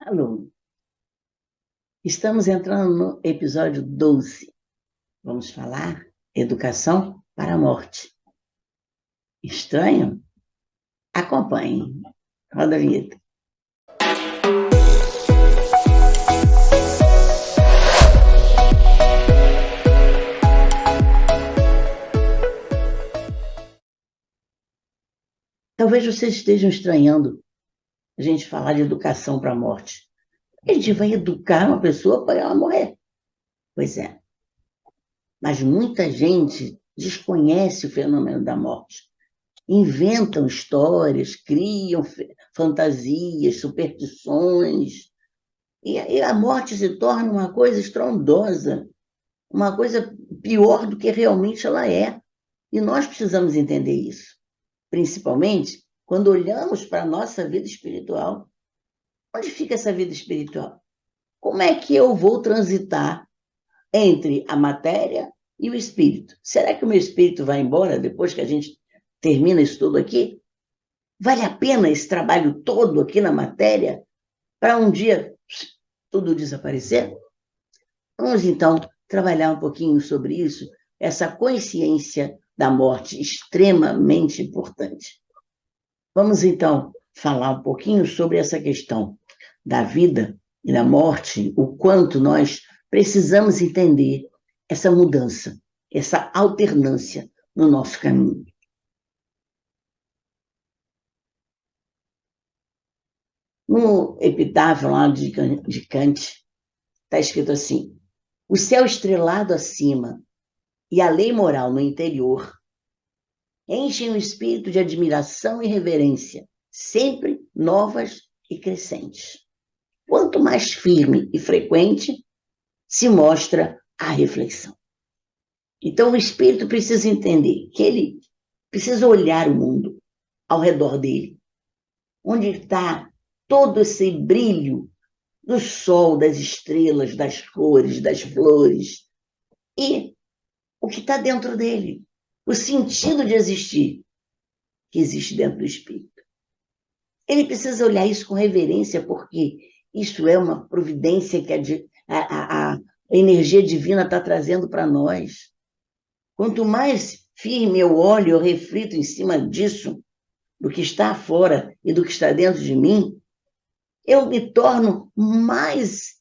Alô, estamos entrando no episódio 12. Vamos falar educação para a morte. Estranho? Acompanhe. Roda a vinheta. Talvez vocês estejam estranhando a gente falar de educação para a morte. A gente vai educar uma pessoa para ela morrer. Pois é. Mas muita gente desconhece o fenômeno da morte. Inventam histórias, criam fantasias, superstições. E a morte se torna uma coisa estrondosa, uma coisa pior do que realmente ela é. E nós precisamos entender isso, principalmente quando olhamos para a nossa vida espiritual. Onde fica essa vida espiritual? Como é que eu vou transitar entre a matéria e o espírito? Será que o meu espírito vai embora depois que a gente termina isso tudo aqui? Vale a pena esse trabalho todo aqui na matéria para um dia tudo desaparecer? Vamos, então, trabalhar um pouquinho sobre isso, essa consciência da morte extremamente importante. Vamos, então, falar um pouquinho sobre essa questão da vida e da morte, o quanto nós precisamos entender essa mudança, essa alternância no nosso caminho. No epitáfio lá de Kant, está escrito assim: o céu estrelado acima e a lei moral no interior enchem o espírito de admiração e reverência, sempre novas e crescentes. Quanto mais firme e frequente se mostra a reflexão. Então, o espírito precisa entender que ele precisa olhar o mundo ao redor dele, onde está todo esse brilho do sol, das estrelas, das cores, das flores, e o que está dentro dele, o sentido de existir, que existe dentro do espírito. Ele precisa olhar isso com reverência, porque isso é uma providência que a energia divina está trazendo para nós. Quanto mais firme eu olho, eu reflito em cima disso, do que está fora e do que está dentro de mim, eu me torno mais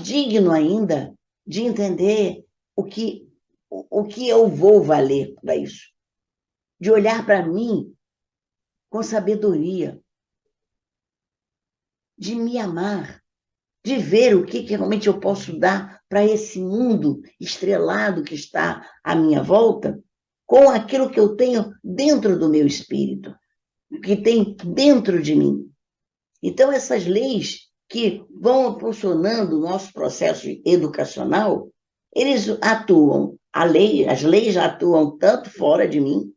digno ainda de entender o que eu vou valer para isso. De olhar para mim com sabedoria, de me amar, de ver o que realmente eu posso dar para esse mundo estrelado que está à minha volta, com aquilo que eu tenho dentro do meu espírito, que tem dentro de mim. Então, essas leis que vão impulsionando o nosso processo educacional, eles atuam, as leis atuam tanto fora de mim,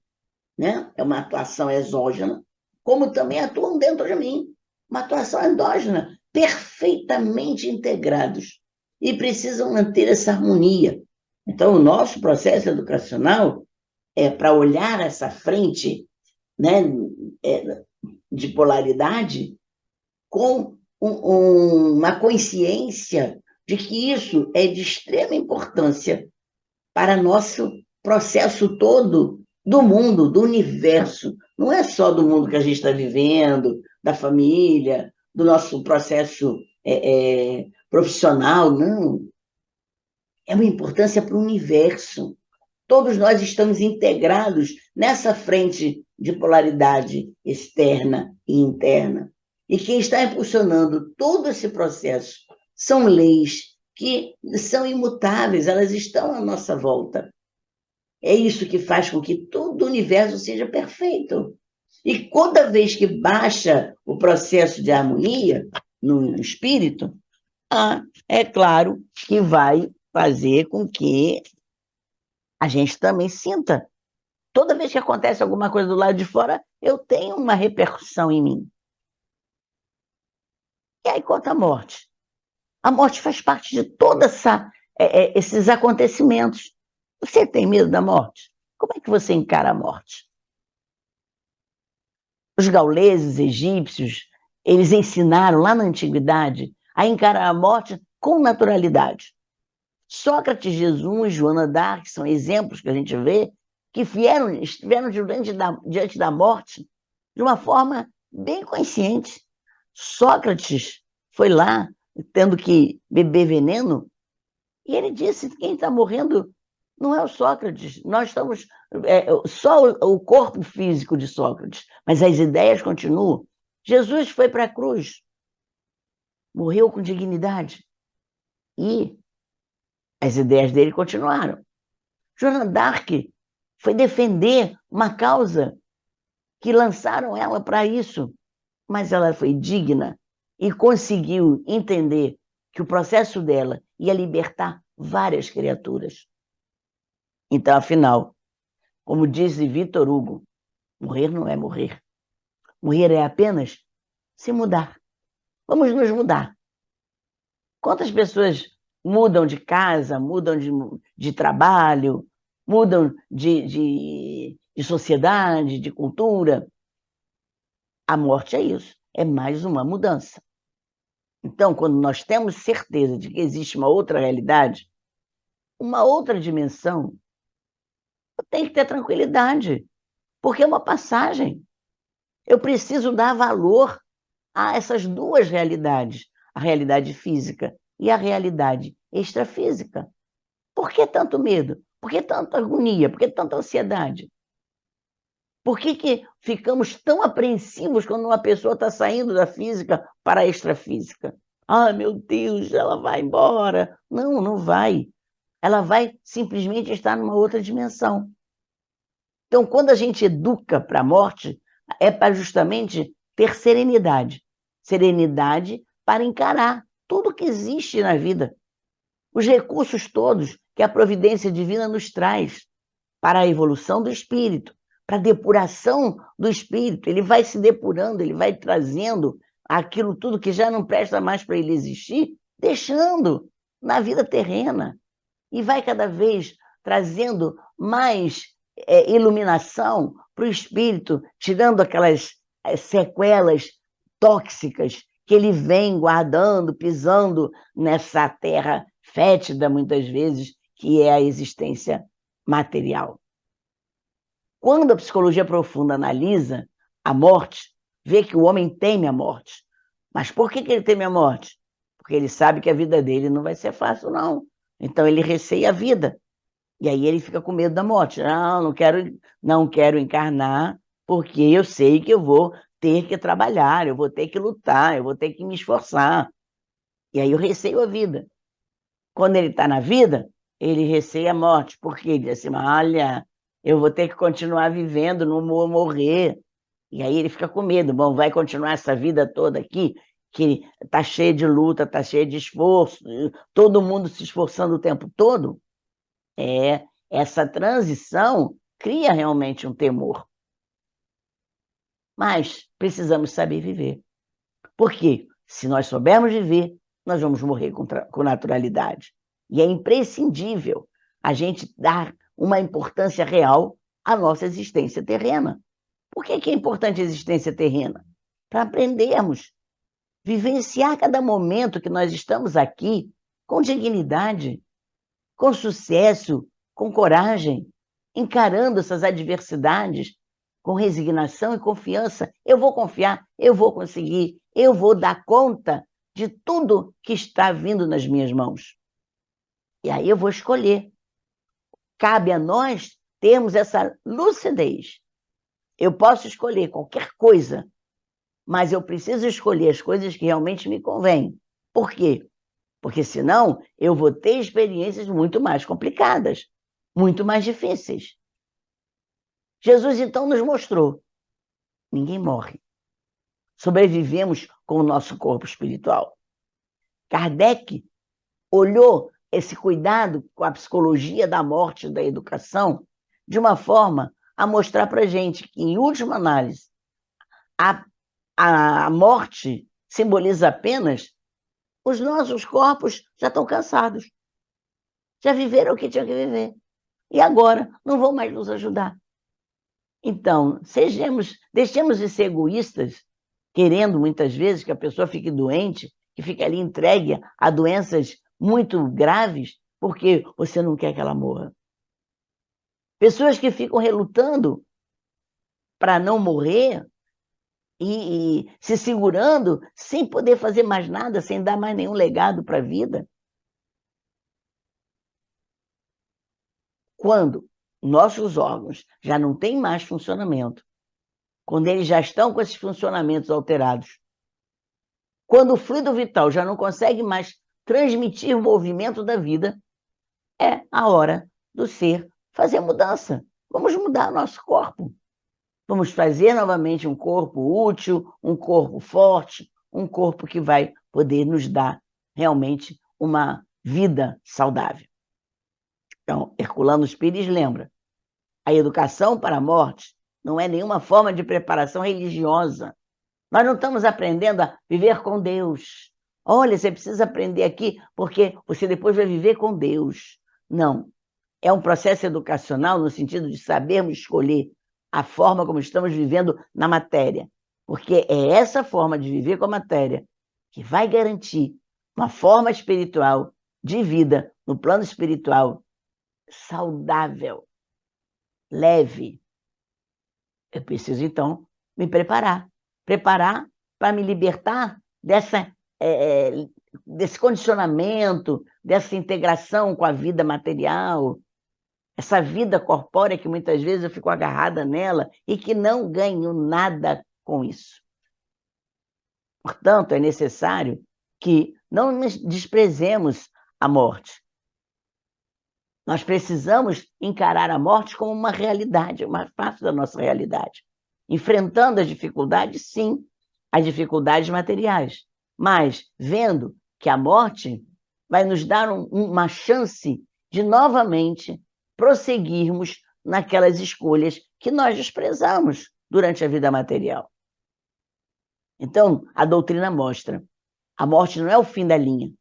né? É uma atuação exógena, como também atuam dentro de mim, uma atuação endógena, perfeitamente integrados, e precisam manter essa harmonia. Então, o nosso processo educacional é para olhar essa frente, né, de polaridade com uma consciência de que isso é de extrema importância para nosso processo todo do mundo, do universo. Não é só do mundo que a gente está vivendo, da família, do nosso processo profissional, não. É uma importância para o universo. Todos nós estamos integrados nessa frente de polaridade externa e interna. E quem está impulsionando todo esse processo são leis que são imutáveis, elas estão à nossa volta. É isso que faz com que todo o universo seja perfeito. E toda vez que baixa o processo de harmonia no espírito, é claro que vai fazer com que a gente também sinta. Toda vez que acontece alguma coisa do lado de fora, eu tenho uma repercussão em mim. E aí, quanto à morte? A morte faz parte de todos esses acontecimentos. Você tem medo da morte? Como é que você encara a morte? Os gauleses, egípcios, Eles ensinaram lá na antiguidade a encarar a morte com naturalidade. Sócrates, Jesus, Joana d'Arc são exemplos que a gente vê que estiveram diante da morte de uma forma bem consciente. Sócrates foi lá tendo que beber veneno e ele disse que quem está morrendo não é o Sócrates, nós estamos só o corpo físico de Sócrates, mas as ideias continuam. Jesus foi para a cruz, morreu com dignidade e as ideias dele continuaram. Joana d'Arc foi defender uma causa que lançaram ela para isso, mas ela foi digna e conseguiu entender que o processo dela ia libertar várias criaturas. Então, afinal, como disse Victor Hugo, morrer não é morrer. Morrer é apenas se mudar. Vamos nos mudar. Quantas pessoas mudam de casa, mudam de trabalho, mudam de sociedade, de cultura? A morte é isso, é mais uma mudança. Então, quando nós temos certeza de que existe uma outra realidade, uma outra dimensão, tem que ter tranquilidade, porque é uma passagem. Eu preciso dar valor a essas duas realidades, a realidade física e a realidade extrafísica. Por que tanto medo? Por que tanta agonia? Por que tanta ansiedade? Por que ficamos tão apreensivos quando uma pessoa está saindo da física para a extrafísica? Ah, meu Deus, ela vai embora. Não, não vai. Ela vai simplesmente estar numa outra dimensão. Então, quando a gente educa para a morte, é para justamente ter serenidade. Serenidade para encarar tudo que existe na vida. Os recursos todos que a providência divina nos traz para a evolução do espírito, para a depuração do espírito. Ele vai se depurando, ele vai trazendo aquilo tudo que já não presta mais para ele existir, deixando na vida terrena. E vai cada vez trazendo mais iluminação para o espírito, tirando aquelas sequelas tóxicas que ele vem guardando, pisando nessa terra fétida, muitas vezes, que é a existência material. Quando a psicologia profunda analisa a morte, vê que o homem teme a morte. Mas por que ele teme a morte? Porque ele sabe que a vida dele não vai ser fácil, não. Então ele receia a vida. E aí ele fica com medo da morte. Não quero encarnar, porque eu sei que eu vou ter que trabalhar, eu vou ter que lutar, eu vou ter que me esforçar. E aí eu receio a vida. Quando ele está na vida, ele receia a morte, porque ele diz assim, olha, eu vou ter que continuar vivendo, não vou morrer. E aí ele fica com medo, bom, vai continuar essa vida toda aqui, que está cheia de luta, está cheia de esforço, todo mundo se esforçando o tempo todo. Essa transição cria realmente um temor. Mas precisamos saber viver. Porque se nós soubermos viver, nós vamos morrer com naturalidade. E é imprescindível a gente dar uma importância real à nossa existência terrena. Por que é importante a existência terrena? Para aprendermos, vivenciar cada momento que nós estamos aqui com dignidade, com sucesso, com coragem, encarando essas adversidades com resignação e confiança. Eu vou confiar, eu vou conseguir, eu vou dar conta de tudo que está vindo nas minhas mãos. E aí eu vou escolher. Cabe a nós termos essa lucidez. Eu posso escolher qualquer coisa, mas eu preciso escolher as coisas que realmente me convêm. Por quê? Porque senão eu vou ter experiências muito mais complicadas, muito mais difíceis. Jesus então nos mostrou: ninguém morre. Sobrevivemos com o nosso corpo espiritual. Kardec olhou esse cuidado com a psicologia da morte e da educação de uma forma a mostrar para a gente que, em última análise, a morte simboliza apenas os nossos corpos já estão cansados, já viveram o que tinham que viver, e agora não vão mais nos ajudar. Então, deixemos de ser egoístas querendo muitas vezes que a pessoa fique doente, que fique ali entregue a doenças muito graves, porque você não quer que ela morra. Pessoas que ficam relutando para não morrer e se segurando sem poder fazer mais nada, sem dar mais nenhum legado para a vida. Quando nossos órgãos já não têm mais funcionamento, quando eles já estão com esses funcionamentos alterados, quando o fluido vital já não consegue mais transmitir o movimento da vida, é a hora do ser fazer mudança. Vamos mudar o nosso corpo. Vamos fazer novamente um corpo útil, um corpo forte, um corpo que vai poder nos dar realmente uma vida saudável. Então, Herculano Pires lembra, a educação para a morte não é nenhuma forma de preparação religiosa. Nós não estamos aprendendo a viver com Deus. Olha, você precisa aprender aqui, porque você depois vai viver com Deus. Não. É um processo educacional no sentido de sabermos escolher a forma como estamos vivendo na matéria. Porque é essa forma de viver com a matéria que vai garantir uma forma espiritual de vida, no plano espiritual, saudável, leve. Eu preciso, então, me preparar. Preparar para me libertar desse condicionamento, dessa integração com a vida material, essa vida corpórea que muitas vezes eu fico agarrada nela e que não ganho nada com isso. Portanto, é necessário que não desprezemos a morte. Nós precisamos encarar a morte como uma realidade, uma parte da nossa realidade. Enfrentando as dificuldades, sim, as dificuldades materiais, mas vendo que a morte vai nos dar uma chance de novamente prosseguirmos naquelas escolhas que nós desprezamos durante a vida material. Então, a doutrina mostra, a morte não é o fim da linha.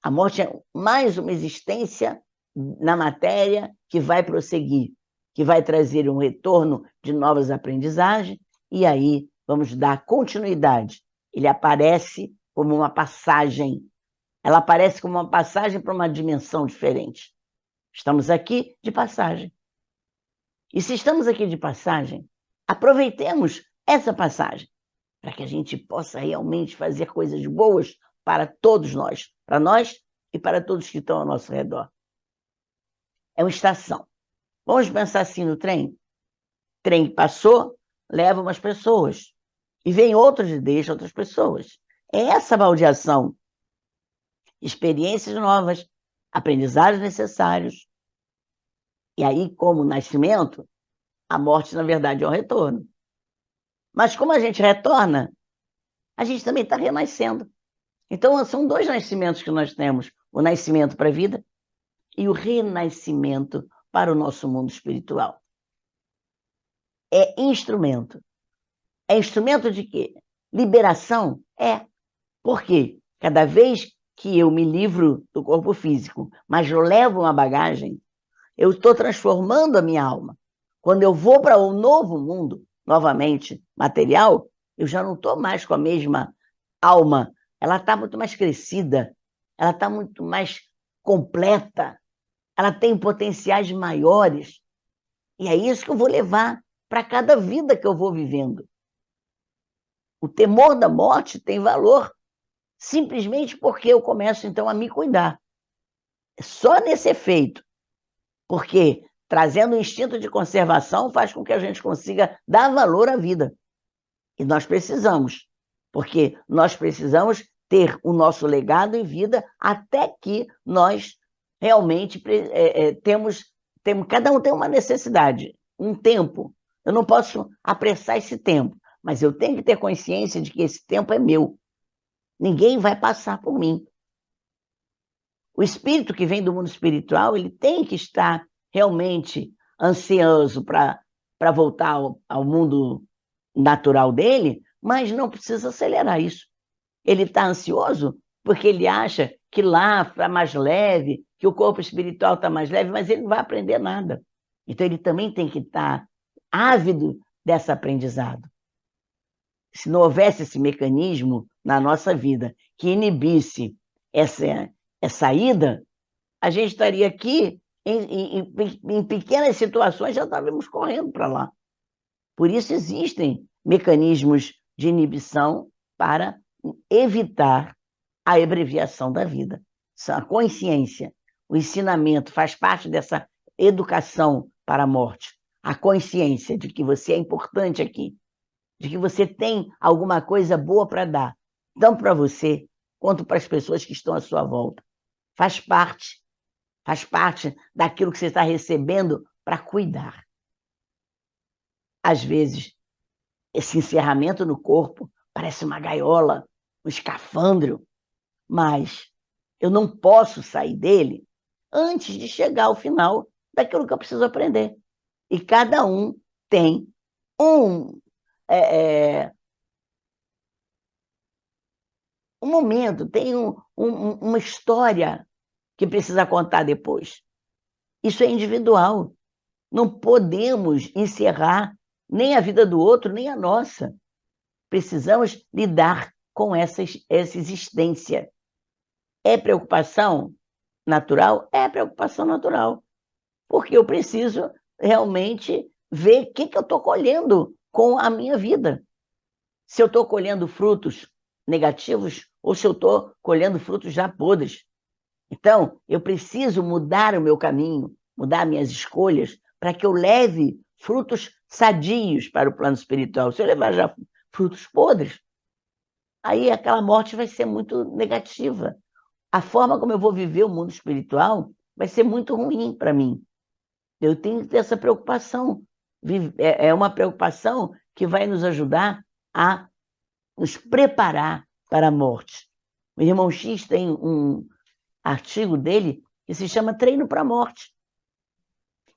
A morte é mais uma existência na matéria que vai prosseguir, que vai trazer um retorno de novas aprendizagens, e aí vamos dar continuidade. Ele aparece como uma passagem, ela aparece como uma passagem para uma dimensão diferente. Estamos aqui de passagem. E se estamos aqui de passagem, aproveitemos essa passagem para que a gente possa realmente fazer coisas boas para todos nós, para nós e para todos que estão ao nosso redor. É uma estação. Vamos pensar assim no trem? Trem que passou, leva umas pessoas. E vem outros e deixa outras pessoas. É essa baldeação. Experiências novas, aprendizados necessários. E aí, como nascimento, a morte, na verdade, é um retorno. Mas como a gente retorna, a gente também está renascendo. Então, são dois nascimentos que nós temos. O nascimento para a vida e o renascimento para o nosso mundo espiritual. É instrumento. É instrumento de quê? Liberação? É. Por quê? Cada vez que eu me livro do corpo físico, mas eu levo uma bagagem, eu estou transformando a minha alma. Quando eu vou para um novo mundo, novamente material, eu já não estou mais com a mesma alma. Ela está muito mais crescida, ela está muito mais completa, ela tem potenciais maiores. E é isso que eu vou levar para cada vida que eu vou vivendo. O temor da morte tem valor simplesmente porque eu começo, então, a me cuidar. Só nesse efeito. Porque trazendo o instinto de conservação faz com que a gente consiga dar valor à vida. E nós precisamos. Porque nós precisamos ter o nosso legado em vida até que nós realmente cada um tem uma necessidade, um tempo. Eu não posso apressar esse tempo, mas eu tenho que ter consciência de que esse tempo é meu. Ninguém vai passar por mim. O espírito que vem do mundo espiritual, ele tem que estar realmente ansioso para voltar ao mundo natural dele, mas não precisa acelerar isso. Ele está ansioso porque ele acha que lá está mais leve, que o corpo espiritual está mais leve, mas ele não vai aprender nada. Então ele também tem que estar ávido desse aprendizado. se não houvesse esse mecanismo na nossa vida que inibisse essa ida, a gente estaria aqui em pequenas situações, já estávamos correndo para lá. Por isso existem mecanismos de inibição para evitar a abreviação da vida. A consciência, o ensinamento faz parte dessa educação para a morte. A consciência de que você é importante aqui, de que você tem alguma coisa boa para dar, tanto para você quanto para as pessoas que estão à sua volta. Faz parte daquilo que você está recebendo para cuidar. Às vezes, esse encerramento no corpo parece uma gaiola, um escafandro, mas eu não posso sair dele antes de chegar ao final daquilo que eu preciso aprender. E cada um tem um momento, tem uma história que precisa contar depois. Isso é individual. Não podemos encerrar nem a vida do outro, nem a nossa. Precisamos lidar com essa existência. É preocupação natural? É preocupação natural. Porque eu preciso realmente ver o que eu estou colhendo com a minha vida. Se eu estou colhendo frutos negativos ou se eu estou colhendo frutos já podres. Então, eu preciso mudar o meu caminho, mudar minhas escolhas, para que eu leve frutos sadios para o plano espiritual. Se eu levar já frutos podres, aí aquela morte vai ser muito negativa. A forma como eu vou viver o mundo espiritual vai ser muito ruim para mim. Eu tenho que ter essa preocupação. É uma preocupação que vai nos ajudar a nos preparar para a morte. O irmão X tem um artigo dele que se chama Treino para a Morte.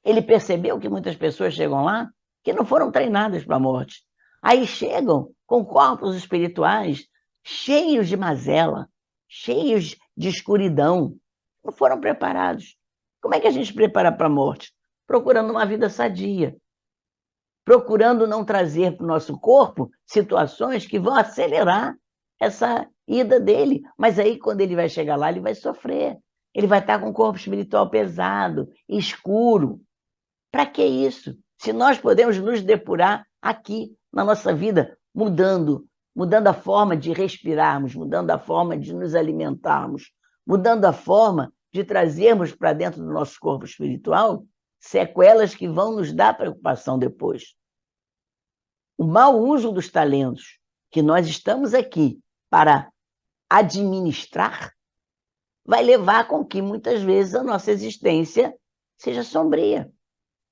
Ele percebeu que muitas pessoas chegam lá que não foram treinadas para a morte. Aí chegam com corpos espirituais cheios de mazela, cheios de escuridão, não foram preparados. Como é que a gente prepara para a morte? Procurando uma vida sadia, procurando não trazer para o nosso corpo situações que vão acelerar essa ida dele. Mas aí, quando ele vai chegar lá, ele vai sofrer. Ele vai estar com o corpo espiritual pesado, escuro. Para que isso? Se nós podemos nos depurar aqui, na nossa vida, mudando a forma de respirarmos, mudando a forma de nos alimentarmos, mudando a forma de trazermos para dentro do nosso corpo espiritual sequelas que vão nos dar preocupação depois. O mau uso dos talentos que nós estamos aqui para administrar vai levar com que, muitas vezes, a nossa existência seja sombria.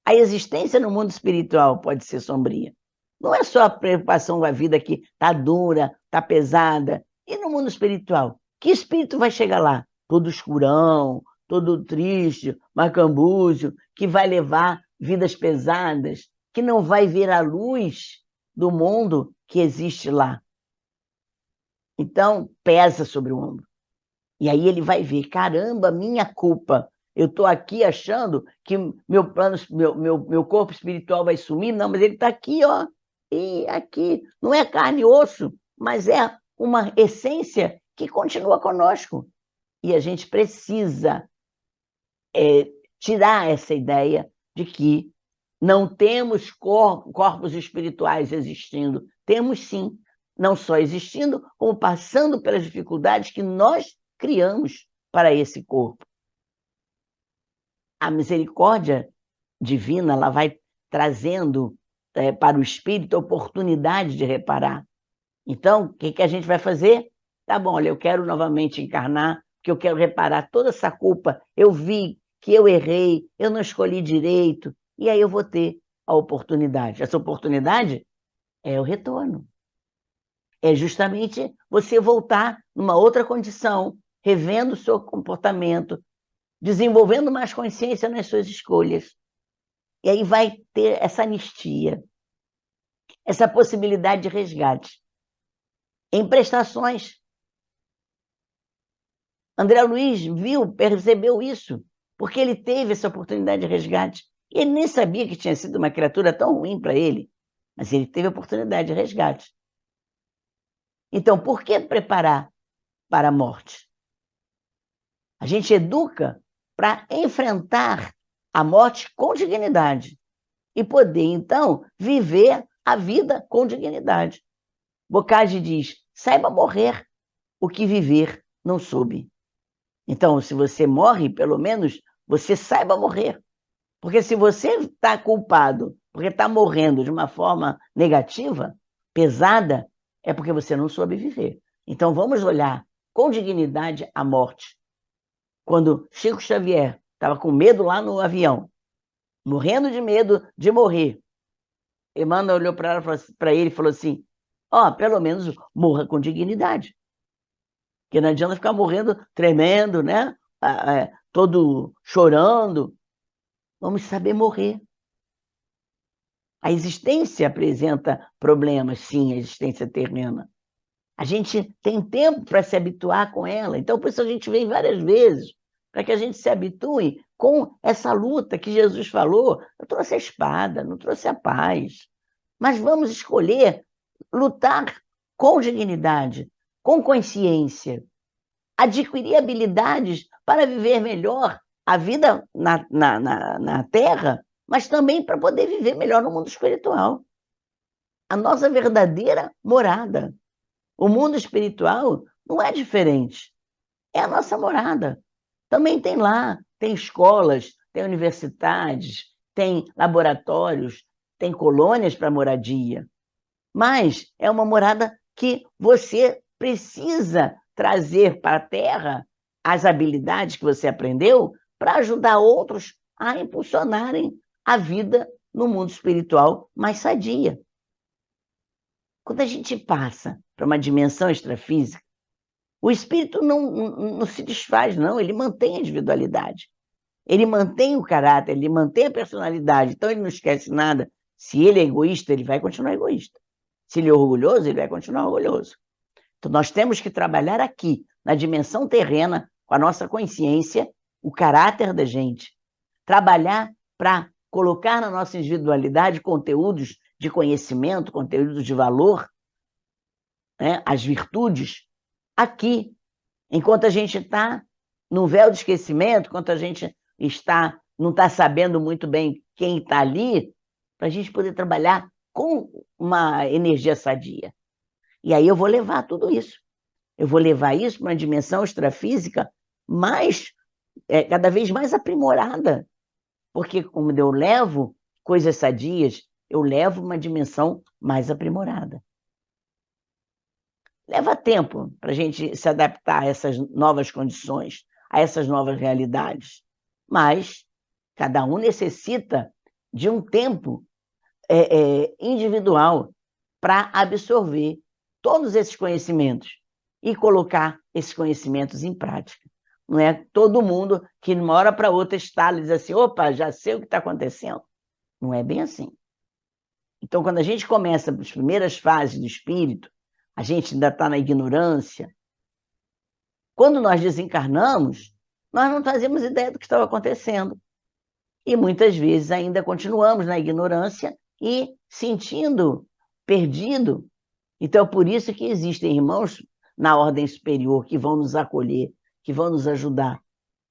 A existência no mundo espiritual pode ser sombria. Não é só a preocupação com a vida que está dura, está pesada. E no mundo espiritual? Que espírito vai chegar lá? Todo escurão, todo triste, macambúzio, que vai levar vidas pesadas, que não vai ver a luz do mundo que existe lá. Então, pesa sobre o ombro. E aí ele vai ver, caramba, minha culpa. Eu estou aqui achando que meu corpo espiritual vai sumir. Não, mas ele está aqui, ó. E aqui. Não é carne e osso, mas é uma essência que continua conosco. E a gente precisa tirar essa ideia de que não temos corpos espirituais existindo. Temos sim, não só existindo, como passando pelas dificuldades que nós criamos para esse corpo. A misericórdia divina, ela vai trazendo para o espírito a oportunidade de reparar. Então, o que a gente vai fazer? Tá bom, olha, eu quero novamente encarnar, porque eu quero reparar toda essa culpa. Eu vi que eu errei, eu não escolhi direito, e aí eu vou ter a oportunidade. Essa oportunidade é o retorno. É justamente você voltar numa outra condição, revendo o seu comportamento, desenvolvendo mais consciência nas suas escolhas. E aí vai ter essa anistia, essa possibilidade de resgate. Em prestações. André Luiz percebeu isso, porque ele teve essa oportunidade de resgate. E ele nem sabia que tinha sido uma criatura tão ruim para ele, mas ele teve a oportunidade de resgate. Então, por que preparar para a morte? A gente educa para enfrentar a morte com dignidade e poder, então, viver a vida com dignidade. Bocage diz: saiba morrer o que viver não soube. Então, se você morre, pelo menos você saiba morrer. Porque se você está culpado porque está morrendo de uma forma negativa, pesada, é porque você não soube viver. Então, vamos olhar com dignidade a morte. Quando Chico Xavier estava com medo lá no avião, morrendo de medo de morrer, Emmanuel olhou para ele e falou assim: ó, pelo menos morra com dignidade. Porque não adianta ficar morrendo tremendo, né? Todo chorando. Vamos saber morrer. A existência apresenta problemas, sim, a existência terrena. A gente tem tempo para se habituar com ela. Então, por isso a gente vem várias vezes, para que a gente se habitue com essa luta que Jesus falou. Eu trouxe a espada, não trouxe a paz. Mas vamos escolher lutar com dignidade, com consciência, adquirir habilidades para viver melhor a vida na Terra, mas também para poder viver melhor no mundo espiritual. A nossa verdadeira morada. O mundo espiritual não é diferente. É a nossa morada. Também tem lá, tem escolas, tem universidades, tem laboratórios, tem colônias para moradia. Mas é uma morada que você precisa trazer para a Terra as habilidades que você aprendeu para ajudar outros a impulsionarem a vida no mundo espiritual mais sadia. Quando a gente passa para uma dimensão extrafísica, o espírito não se desfaz, não, ele mantém a individualidade. Ele mantém o caráter, ele mantém a personalidade, então ele não esquece nada. Se ele é egoísta, ele vai continuar egoísta. Se ele é orgulhoso, ele vai continuar orgulhoso. Então, nós temos que trabalhar aqui, na dimensão terrena, com a nossa consciência, o caráter da gente. Trabalhar para colocar na nossa individualidade conteúdos de conhecimento, conteúdos de valor, né, as virtudes, aqui. Enquanto a gente está num véu de esquecimento, enquanto a gente não está sabendo muito bem quem está ali, para a gente poder trabalhar com uma energia sadia. E aí eu vou levar tudo isso. Eu vou levar isso para uma dimensão extrafísica cada vez mais aprimorada. Porque como eu levo coisas sadias, eu levo uma dimensão mais aprimorada. Leva tempo para a gente se adaptar a essas novas condições, a essas novas realidades. Mas cada um necessita de um tempo individual para absorver todos esses conhecimentos e colocar esses conhecimentos em prática. Não é todo mundo que, de uma hora para outra, estala e diz assim: opa, já sei o que está acontecendo. Não é bem assim. Então, quando a gente começa as primeiras fases do espírito, a gente ainda está na ignorância. Quando nós desencarnamos, nós não fazemos ideia do que estava acontecendo. E muitas vezes ainda continuamos na ignorância e sentindo perdido. Então, por isso que existem irmãos na ordem superior que vão nos acolher, que vão nos ajudar,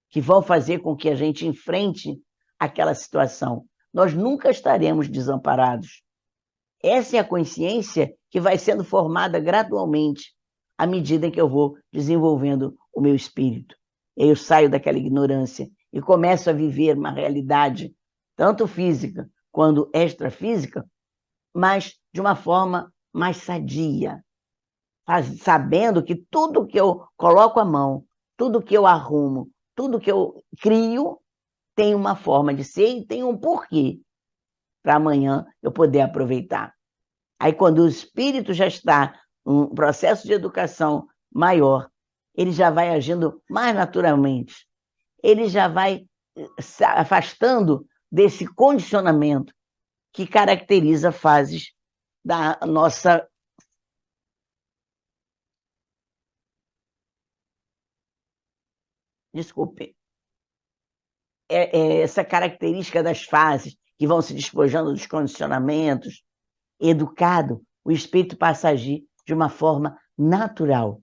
que vão fazer com que a gente enfrente aquela situação. Nós nunca estaremos desamparados. Essa é a consciência que vai sendo formada gradualmente à medida em que eu vou desenvolvendo o meu espírito. Eu saio daquela ignorância e começo a viver uma realidade, tanto física quanto extrafísica, mas de uma forma mais sadia, sabendo que tudo que eu coloco a mão, tudo que eu arrumo, tudo que eu crio, tem uma forma de ser e tem um porquê para amanhã eu poder aproveitar. Aí, quando o espírito já está em um processo de educação maior, ele já vai agindo mais naturalmente. Ele já vai se afastando desse condicionamento que caracteriza fases da nossa. Desculpe. Essa característica das fases que vão se despojando dos condicionamentos. Educado, o espírito passa a agir de uma forma natural.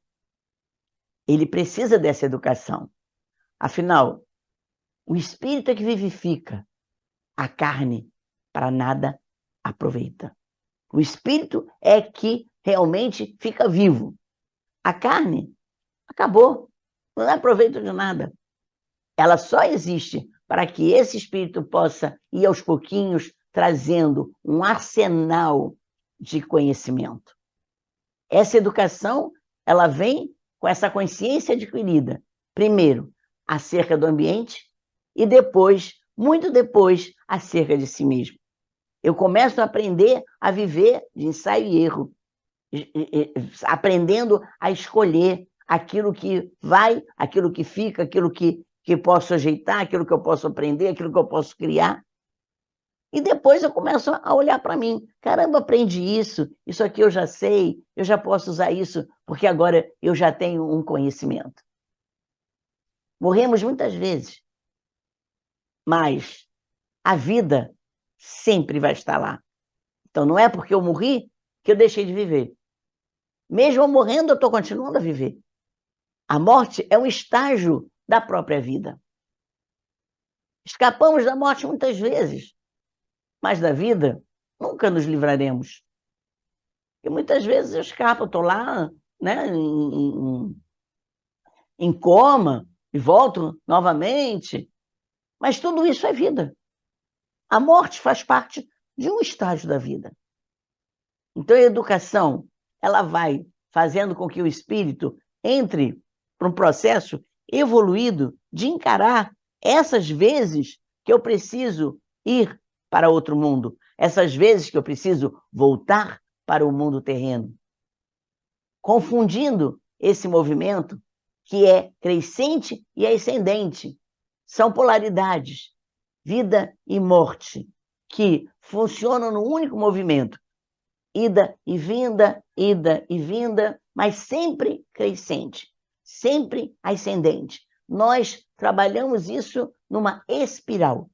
Ele precisa dessa educação. Afinal, o espírito é que vivifica, a carne para nada aproveita. O espírito é que realmente fica vivo. A carne acabou, não dá proveito de nada. Ela só existe para que esse espírito possa ir aos pouquinhos trazendo um arsenal de conhecimento. Essa educação, ela vem com essa consciência adquirida, primeiro, acerca do ambiente e depois, muito depois, acerca de si mesmo. Eu começo a aprender a viver de ensaio e erro, aprendendo a escolher aquilo que vai, aquilo que fica, aquilo que posso ajeitar, aquilo que eu posso aprender, aquilo que eu posso criar. E depois eu começo a olhar para mim. Caramba, aprendi isso aqui eu já sei, eu já posso usar isso, porque agora eu já tenho um conhecimento. Morremos muitas vezes, mas a vida sempre vai estar lá. Então não é porque eu morri que eu deixei de viver. Mesmo eu morrendo, eu estou continuando a viver. A morte é um estágio da própria vida. Escapamos da morte muitas vezes, mas da vida nunca nos livraremos. E muitas vezes eu escapo, estou lá, né, em coma, e volto novamente. Mas tudo isso é vida. A morte faz parte de um estágio da vida. Então a educação, ela vai fazendo com que o espírito entre para um processo evoluído de encarar essas vezes que eu preciso ir para outro mundo, essas vezes que eu preciso voltar para o mundo terreno. Confundindo esse movimento que é crescente e ascendente. São polaridades, vida e morte, que funcionam no único movimento. Ida e vinda, mas sempre crescente, sempre ascendente. Nós trabalhamos isso numa espiral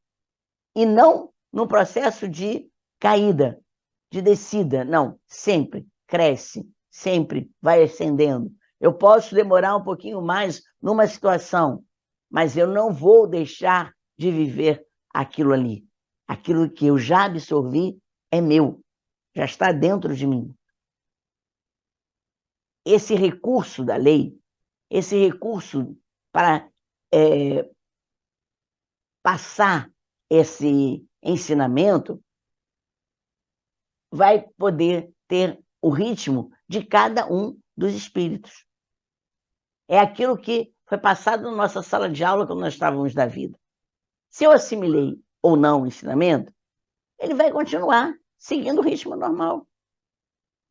e não num processo de caída, de descida. Não, sempre cresce, sempre vai ascendendo. Eu posso demorar um pouquinho mais numa situação, mas eu não vou deixar de viver aquilo ali. Aquilo que eu já absorvi é meu, já está dentro de mim. Esse recurso da lei, esse recurso para passar esse ensinamento, vai poder ter o ritmo de cada um dos espíritos. É aquilo que foi passado na nossa sala de aula quando nós estávamos da vida. Se eu assimilei ou não o ensinamento, ele vai continuar seguindo o ritmo normal.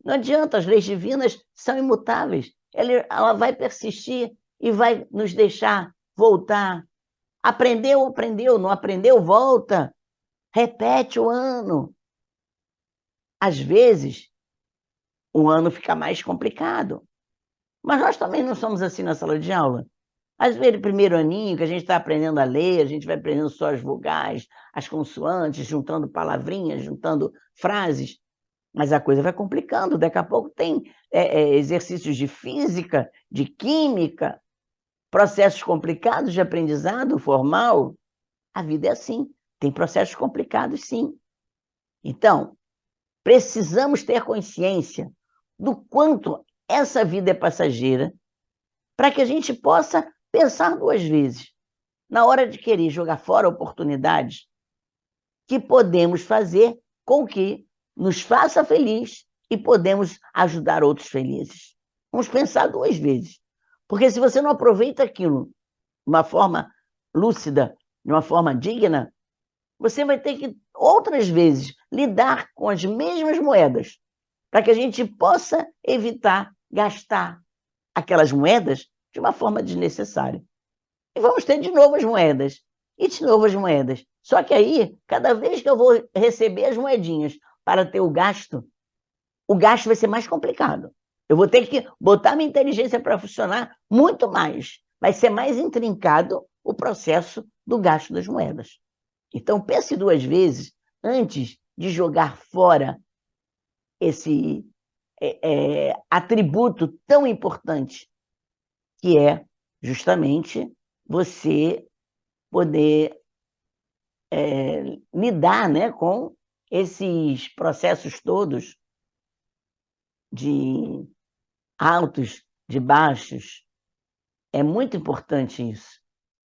Não adianta, as leis divinas são imutáveis. Ela vai persistir e vai nos deixar voltar. Aprendeu, aprendeu, não aprendeu, volta. Repete o ano. Às vezes, o ano fica mais complicado. Mas nós também não somos assim na sala de aula. Às vezes, primeiro aninho, que a gente está aprendendo a ler, a gente vai aprendendo só as vogais, as consoantes, juntando palavrinhas, juntando frases, mas a coisa vai complicando. Daqui a pouco tem exercícios de física, de química, processos complicados de aprendizado formal. A vida é assim, tem processos complicados, sim. Então, precisamos ter consciência do quanto essa vida é passageira, para que a gente possa pensar duas vezes, na hora de querer jogar fora oportunidades que podemos fazer com que nos faça feliz e podemos ajudar outros felizes. Vamos pensar duas vezes. Porque se você não aproveita aquilo de uma forma lúcida, de uma forma digna, você vai ter que, outras vezes, lidar com as mesmas moedas, para que a gente possa evitar gastar aquelas moedas de uma forma desnecessária. E vamos ter de novo as moedas, e de novo as moedas. Só que aí, cada vez que eu vou receber as moedinhas para ter o gasto vai ser mais complicado. Eu vou ter que botar minha inteligência para funcionar muito mais. Vai ser mais intrincado o processo do gasto das moedas. Então, pense duas vezes antes de jogar fora atributo tão importante, que é justamente você poder lidar, né, com esses processos todos de altos, de baixos. É muito importante isso.